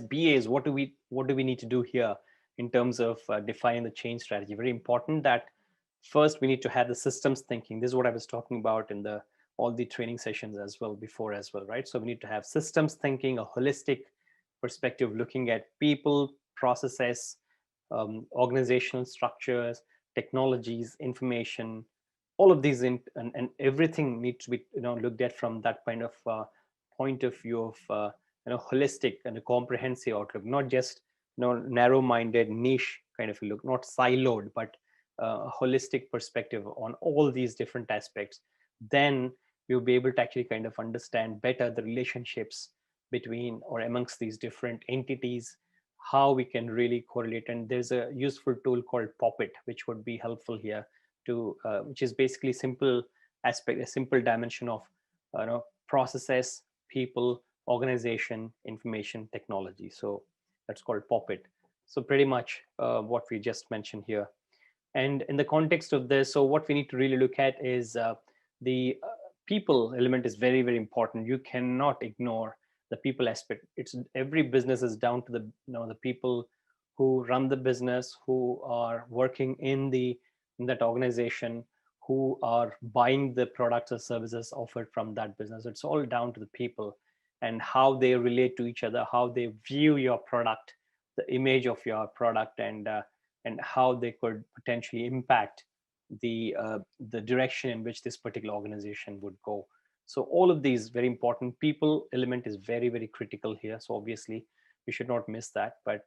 BAs, what do we need to do here in terms of defining the change strategy? Very important that first we need to have the systems thinking. This is what I was talking about in the all the training sessions as well before as well, right? So we need to have systems thinking, a holistic perspective, looking at people, processes, organizational structures, technologies, information, all of these and everything needs to be looked at from that kind of point of view of holistic and a comprehensive outlook, not just narrow-minded niche kind of a look, not siloed, but a holistic perspective on all these different aspects. Then you'll be able to actually kind of understand better the relationships between or amongst these different entities, how we can really correlate. And there's a useful tool called Poppet, which would be helpful here to, which is basically simple aspect, a simple dimension of processes, people, organization, information, technology. So that's called Poppet. So pretty much what we just mentioned here. And in the context of this, so what we need to really look at is the people element is very, very important. You cannot ignore the people aspect. It's every business is down to the the people who run the business, who are working in that organization, who are buying the products or services offered from that business. It's all down to the people and how they relate to each other, how they view your product, the image of your product, and how they could potentially impact the direction in which this particular organization would go. So all of these very important. People element is very, very critical here. So obviously we should not miss that. But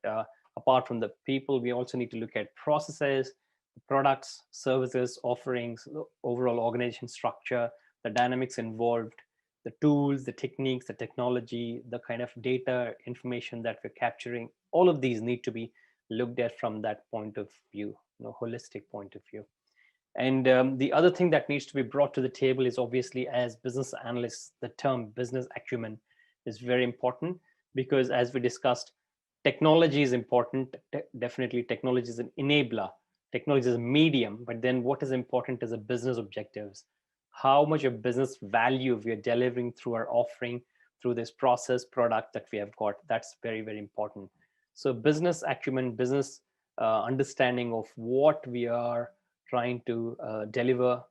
apart from the people, we also need to look at processes, products, services, offerings, the overall organization structure, the dynamics involved, the tools, the techniques, the technology, the kind of data information that we're capturing. All of these need to be looked at from that point of view, holistic point of view. And the other thing that needs to be brought to the table is obviously, as business analysts, the term business acumen is very important, because as we discussed, technology is important. Definitely technology is an enabler, technology is a medium, but then what is important is the business objectives, how much of business value we are delivering through our offering, through this process product that we have got. That's very, very important. So business acumen, business understanding of what we are trying to deliver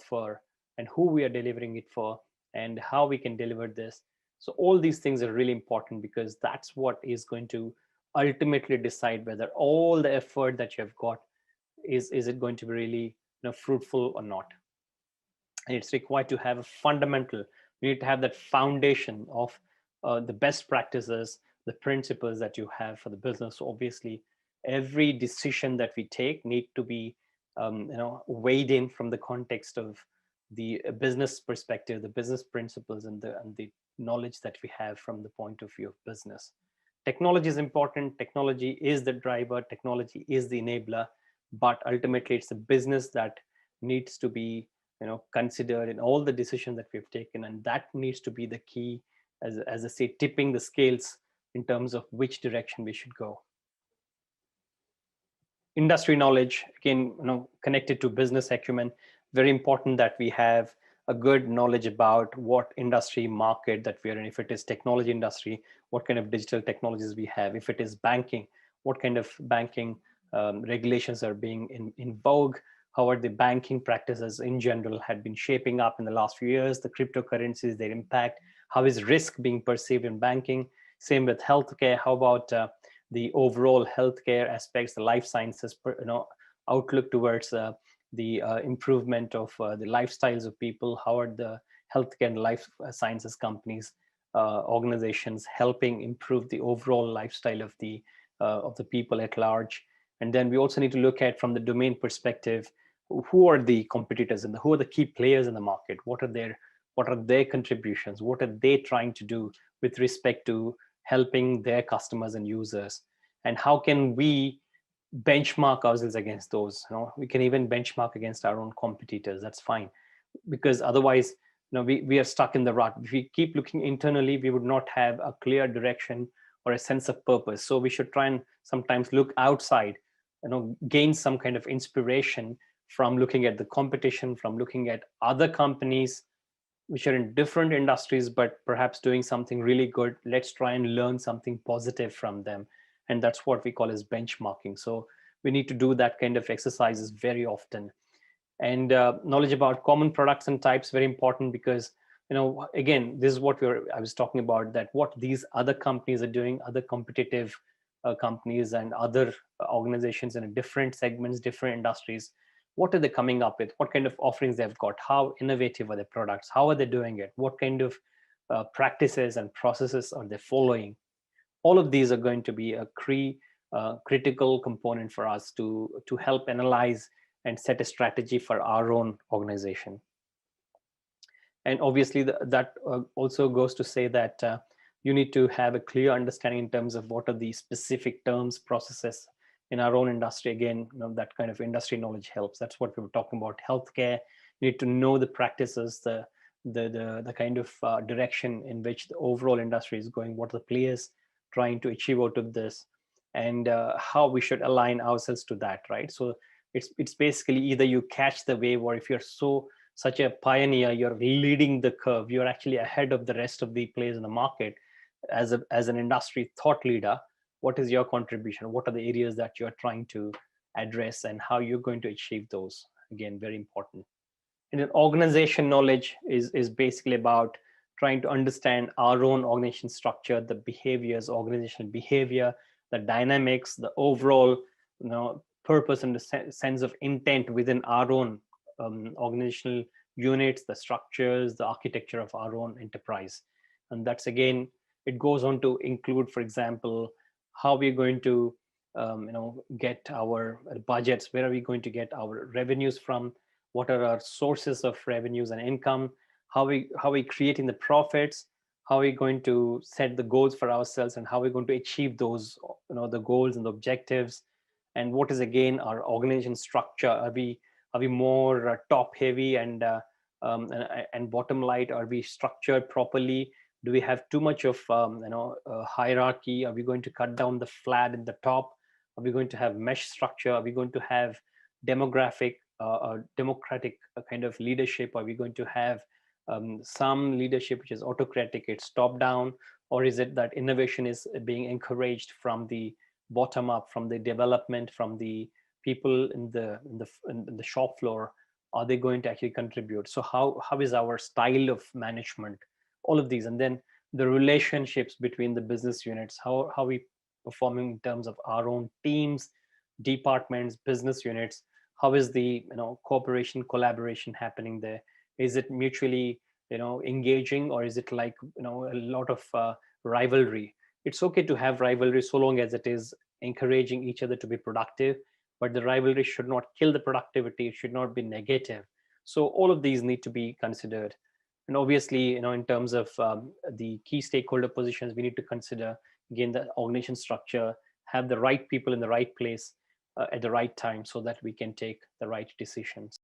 for, and who we are delivering it for, and how we can deliver this. So all these things are really important, because that's what is going to ultimately decide whether all the effort that you have got is it going to be really fruitful or not. And it's required to have a fundamental, you need to have that foundation of the best practices, the principles that you have for the business. So obviously every decision that we take need to be weighed in from the context of the business perspective, the business principles, and the knowledge that we have from the point of view of business. Technology is important. Technology is the driver. Technology is the enabler. But ultimately, it's the business that needs to be considered in all the decisions that we've taken, and that needs to be the key, as I say, tipping the scales in terms of which direction we should go. Industry knowledge, again, connected to business acumen. Very important that we have a good knowledge about what industry market that we are in. If it is technology industry, what kind of digital technologies we have. If it is banking, what kind of banking regulations are being in vogue. How are the banking practices in general had been shaping up in the last few years, the cryptocurrencies, their impact. How is risk being perceived in banking? Same with healthcare. How about the overall healthcare aspects, the life sciences, outlook towards the improvement of the lifestyles of people? How are the healthcare and life sciences companies, organizations helping improve the overall lifestyle of the people at large? And then we also need to look at, from the domain perspective, who are the competitors and who are the key players in the market? What are their contributions? What are they trying to do with respect to helping their customers and users? And how can we benchmark ourselves against those? We can even benchmark against our own competitors. That's fine, because otherwise, we are stuck in the rut. If we keep looking internally, we would not have a clear direction or a sense of purpose. So we should try and sometimes look outside, gain some kind of inspiration from looking at the competition, from looking at other companies, which are in different industries, but perhaps doing something really good. Let's try and learn something positive from them. And that's what we call as benchmarking. So we need to do that kind of exercises very often. And knowledge about common products and types, very important, because, again, this is what I was talking about, that what these other companies are doing, other competitive companies and other organizations in different segments, different industries, what are they coming up with, what kind of offerings they've got, how innovative are their products, how are they doing it, what kind of practices and processes are they following. All of these are going to be a critical component for us to help analyze and set a strategy for our own organization. And obviously that also goes to say that you need to have a clear understanding in terms of what are the specific terms, processes in our own industry. Again, that kind of industry knowledge helps. That's what we were talking about. Healthcare, you need to know the practices, the kind of direction in which the overall industry is going, what are the players trying to achieve out of this, and how we should align ourselves to that, right? So it's basically either you catch the wave, or if you're such a pioneer, you're leading the curve, you're actually ahead of the rest of the players in the market as an industry thought leader. What is your contribution? What are the areas that you're trying to address, and how you're going to achieve those? Again, very important. And then organization knowledge is basically about trying to understand our own organization structure, the behaviors, organizational behavior, the dynamics, the overall purpose and the sense of intent within our own organizational units, the structures, the architecture of our own enterprise. And that's, again, it goes on to include, for example, how we're going to get our budgets, where are we going to get our revenues from, what are our sources of revenues and income, how we creating the profits, how are we going to set the goals for ourselves, and how we're going to achieve those, the goals and the objectives. And what is, again, our organization structure? Are we more top heavy and bottom light? Are we structured properly? Do we have too much of hierarchy? Are we going to cut down the flat in the top? Are we going to have mesh structure? Are we going to have democratic kind of leadership? Are we going to have some leadership which is autocratic, it's top down? Or is it that innovation is being encouraged from the bottom up, from the development, from the people in the shop floor? Are they going to actually contribute? So how is our style of management? All of these. And then the relationships between the business units, how we performing in terms of our own teams, departments, business units. How is the cooperation, collaboration happening there? Is it mutually engaging, or is it like a lot of rivalry? It's okay to have rivalry so long as it is encouraging each other to be productive, but the rivalry should not kill the productivity. It should not be negative. So all of these need to be considered. And obviously, in terms of the key stakeholder positions, we need to consider, again, the organization structure, have the right people in the right place at the right time, so that we can take the right decisions.